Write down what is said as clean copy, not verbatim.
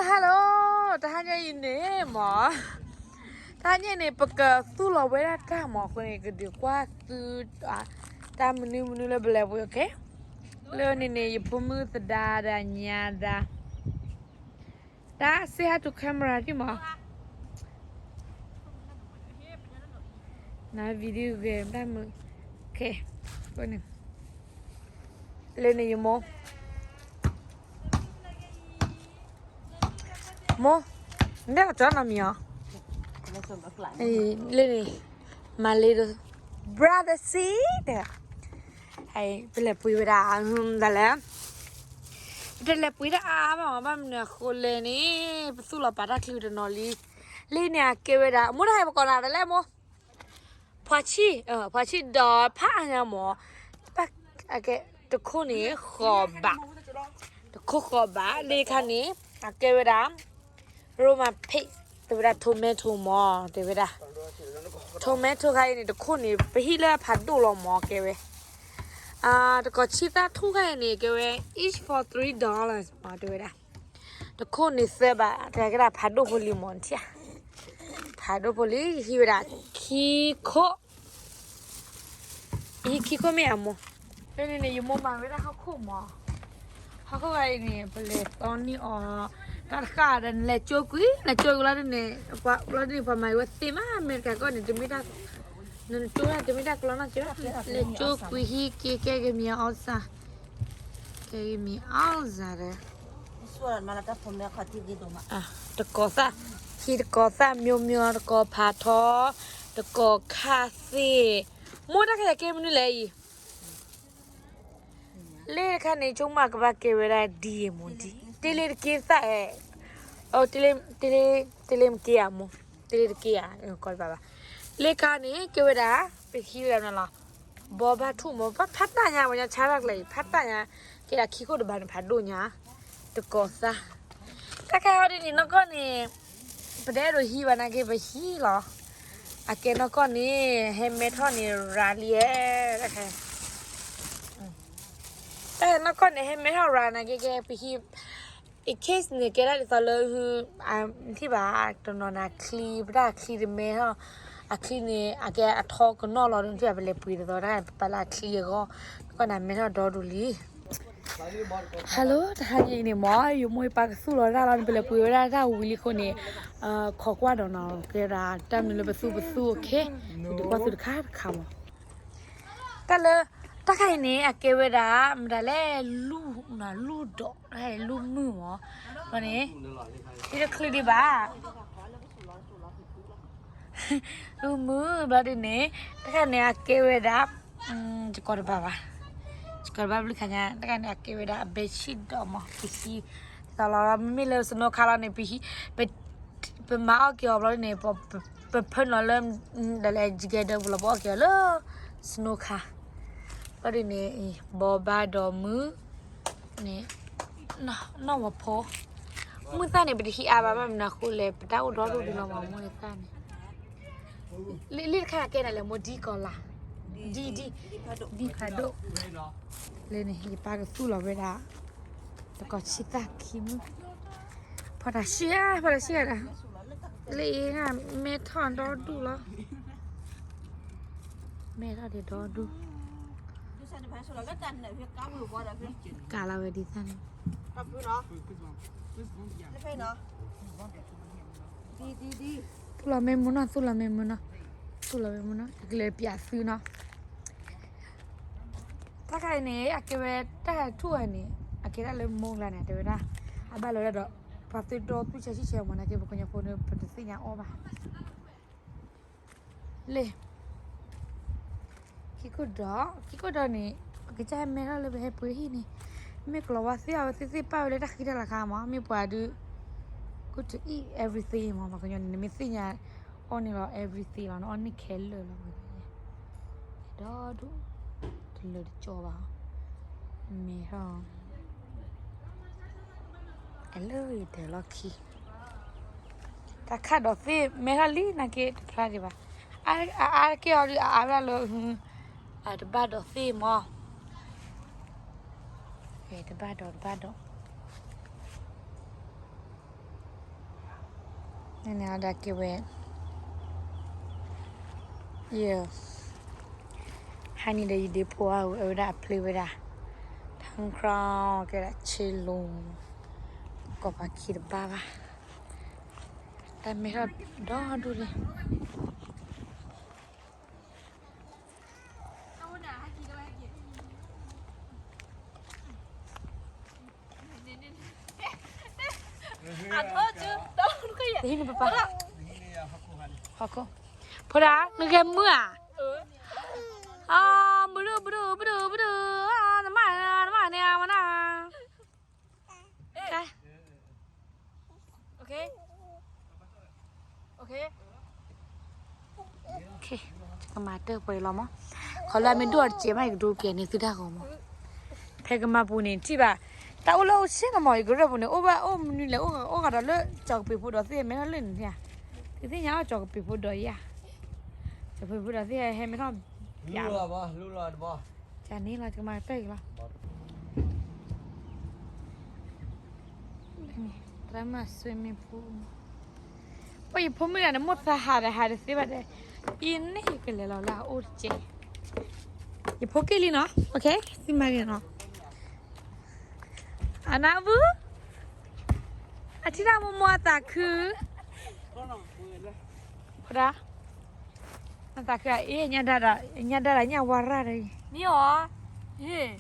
ฮัลโหลท่านยังยินดีหมอท่านยังในประกาศสู้เราไว้ได้ท่าหมอคนนี้ก็ดีกว่าสู้ตามมือเลยเปล่าโอเคเรื่องนี้อย่าพูดมือตาดาญาดาเสียทุกแคมราที่หมอน่าวิดีโอเกมได้มือโอเคคนนึงเรื่องนี้อยู่หมอเดี๋ยวจะน้ำยาเล่นนี่มาเลยดู brother see เดี๋ยวให้เป็นเลยปุยเวลาแต่แล้วเป็นเลยปุยได้บ้างเนี่ยคนเลยนี่สู้เราปาร์ตี้ดูนอลีเล่นเนี่ยเกวดามุดให้มาก่อนอะไรแล้วพอชีดอผ้าเนี่ยหมอปักอะไรตะคุนี่ขอบะตะคุขอบะเลยคันนี้เกวดาโรมาเพตัวเวลาโทเมโตหมอตัวเวลาโทเมโตใครนี่ตะคุนี่ไปที่เรือพัดดูลงหมอเกวตะก็ชิตาทุกใครนี่เกว each for $3มาตัวเวลาตะคุนี่เสียบะแต่ก็ได้พัดดูพลีมอนที่พัดดูพลีที่เวลาคิโคไม่เอาหมอเป็นนี่อยู่มุมบางเวลาเขาคู่หมอเขาก็ไอ้นี่เปลือกตอนนี้การขาดนั่นแหละช่วยกุยแล้วเนี่ยแล้วนี่พอมาว่าเต็มอเมริกาก็เนี่ยจะไม่ได้นั่นช่วยจะไม่ได้ก็แล้วนะช่วยเลยช่วยกุยฮีเกมีอัลซ่าเลยส่วนมาแล้วก็ผมเนี่ยขอที่ดีดูมาตะกอซ่าตะกอซ่ามิวตะกอผาท้อตะกอคาเฟ่มูดอะไรเกมนี่เลยเล่ค่ะในช่วงมากว่าเกเวลาดีมุนดีเตเลเกซ่าเตเลเกียมุเตเลเกียก่อนบ้าเล่ค่ะนี่เกเวลาไปขี้แล้วนั่นล่ะบ้าทุ่มบ้าพัดตาเนี่ยวันนี้ช้าลักเลยพัดตาเนี่ยเกล้าขี้ก็ดูบ้านพัดดูเนี่ยตะกอซ่าถ้าแค่เอาดีนี่น้องก็นี่ประเดี๋ยวฮีวันนั้นเกไปฮีหรอเกน้องก็นี่เฮมเมทอนี่ราเลียนะคะแต่แล้วก็เนี่ยเห็นไหมเราร้านนะแกไปที่อีกเคสเนี่ยแกได้ตลอดคือที่บ้านตอนนั้นคลีบได้คลีเมฮะคลีเนี่ยแกทอกันนอกเราตรงที่แบบเลยปุยตัวได้ไปละคลีก็นั่นไม่เท่าดอดูลีฮัลโหลท่านยังเนี่ยหมออยู่มวยปากสู้เราได้ไปเลยปุยได้ถ้าวิลิคนเนี่ยขอกว่าดอกน้องแกร้านจำเลยไปสู้โอเคเดี๋ยวก็สุดคาดคำก็เลยถ้าใครเนี่ยเกเวดามันได้ลูดอกให้ลูกมือหมอวันนี้ที่จะคลีดีบ้าลูกมือแบบนี้ถ้าใครเนี่ยเกเวดาจะกอดบ้าบลิขเนี่ยถ้าใครเนี่ยเกเวดาเบชิดดอกมาพิธีตลอดไม่เลยสนุกคาราเนี่ยพิธีเป็นมาเอาเกี่ยวกับเนี่ยพอเป็นเพื่อนเราเริ่มได้เลยจิกเกอร์เดิมเราบอกเกี่ยวเลยสนุกค่ะก็ดีเนี่ยบอบาดอมือเนี่ยน้องว่าพอมือตาเนี่ยไปที่อาบ้ามันนะคุณเลยไปดาวดอดูดีน้องว่ามือตาเนี่ยลิค่ะแกนั่นแหละโมดีก่อนล่ะดีพาโดเลยเนี่ยฮีปากสู้เราเวลาแต่ก็ชิตาคิมพอดาเชียนะเลยอ่ะเมทอนดอดูแล้วเมทอนเดี๋ยวดอดูกาลาเวดิซันกับพี่เนาะไม่ใช่เนาะดีสุลาเมมุนะเกลือปียซื้อเนาะถ้าใครเนี่ยเกเวถ้าทั่วเนี่ยเกได้เลยมองแล้วเนี่ยเดี๋ยวนะบ้านเราเดี๋ยวพอติดรถผู้ชายที่เชียงมันนะเกบอกคนยังคนเป็นสิ่งอย่างอ้อมเลยคิดก็นี่ก็จะให้แม่เราเลยไปให้ปุ๋ยที่นี่ไม่กลัวว่าเสียป้าเลยถ้าคิดราคามั้งไม่ปวดดู good to eat everything มั้งมันก็ยังไม่สิ่งอย่างอันนี้เรา everything เราอันนี้เคลเลยเราดอดูเลยจบอ่ะไม่ฮะเลยเดี๋ยวเราคิดถ้าขาดดอกฟิไม่ฮะลีนักเก็ตพลาดดีป่ะเกี่ยวกับอะไรเลยthe bad of thing more the bad นี่เอาดาเกเวทเยอะฮันนี่ได้ยินดีพัวเอาได้พลีเวดาทั้งคราวก็ได้ชิลงก็มาคิดบ้าบ้าแต่ไม่รอดอดูเลยนี่นี่ป้าขอก็พอดานึกแค่เมื่อบลูน้ำมันเนี่ยมันอ่ะใช่โอเคก็มาเตอร์ไปแล้วมั้งเขาเลยไม่ดูดเจ็บไม่ดูเกียร์นี่สุดท้ายเขามั้งเทก็มาปูนี่ที่แบบแต่โอ้เราเชื่อกันมั้ยก็เรื่องปูนี่โอ้บ้าโอ้มันนี่แหละโอ้ก็ได้เลยจอกปีพูดสิไม่ต้องเล่นเนี่ยที่ยังจอกปีพูดด้วยอ่ะจอกปีพูดสิให้ไม่ต้องรู้รอดบ่จานนี้เราจะมาเตอร์อีกแล้วนี่ตามมา swimming pool โอ้ยผมไม่ได้หมดสหายสิบัดเดอินนี่ก็เลยเราละโอ้เจอีพวกกี้ลีเนาะโอเคสิมาเนาะอานาบุอาทิตย์ละมัวตาคือพระตาคือเอ๊ะเนี่ยดาราเนี่ยวาระเลย你好，嘿。